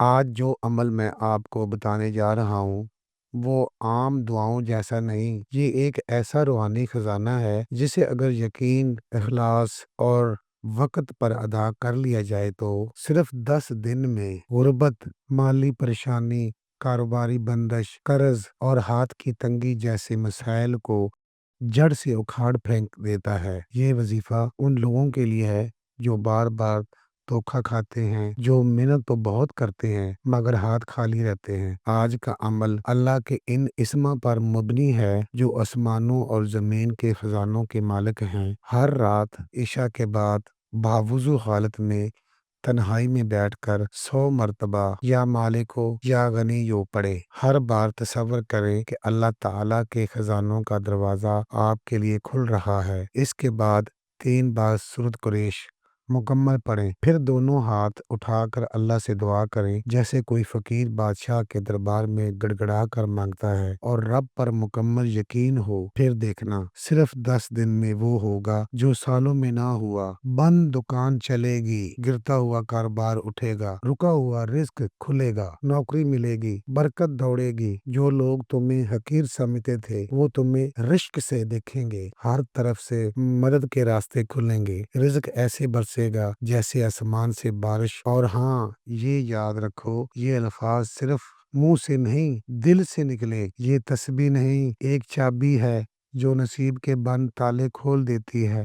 آج جو عمل میں آپ کو بتانے جا رہا ہوں وہ عام دعاؤں جیسا نہیں، یہ ایک ایسا روحانی خزانہ ہے جسے اگر یقین، اخلاص اور وقت پر ادا کر لیا جائے تو صرف 10 دن میں غربت، مالی پریشانی، کاروباری بندش، قرض اور ہاتھ کی تنگی جیسے مسائل کو جڑ سے اکھاڑ پھینک دیتا ہے۔ یہ وظیفہ ان لوگوں کے لیے ہے جو بار بار دھوکا کھاتے ہیں، جو محنت تو بہت کرتے ہیں مگر ہاتھ خالی رہتے ہیں۔ آج کا عمل اللہ کے ان اسما پر مبنی ہے جو آسمانوں اور زمین کے خزانوں کے مالک ہیں۔ ہر رات عشاء کے بعد باوضو حالت میں تنہائی میں بیٹھ کر 100 مرتبہ یا مالکو یا غنیو پڑھے۔ ہر بار تصور کریں کہ اللہ تعالیٰ کے خزانوں کا دروازہ آپ کے لیے کھل رہا ہے۔ اس کے بعد 3 بار سورۃ قریش مکمل پڑھیں، پھر دونوں ہاتھ اٹھا کر اللہ سے دعا کریں جیسے کوئی فقیر بادشاہ کے دربار میں گڑ گڑا کر مانگتا ہے اور رب پر مکمل یقین ہو۔ پھر دیکھنا صرف 10 دن میں وہ ہوگا جو سالوں میں نہ ہوا۔ بند دکان چلے گی، گرتا ہوا کاروبار اٹھے گا، رکا ہوا رزق کھلے گا، نوکری ملے گی، برکت دوڑے گی، جو لوگ تمہیں حقیر سمجھتے تھے وہ تمہیں رشک سے دیکھیں گے، ہر طرف سے مدد کے راستے کھلیں گے، رزق ایسے برسے گا جیسے آسمان سے بارش۔ اور ہاں، یہ یاد رکھو یہ الفاظ صرف منہ سے نہیں دل سے نکلے، یہ تسبیح نہیں، ایک چابی ہے جو نصیب کے بند تالے کھول دیتی ہے۔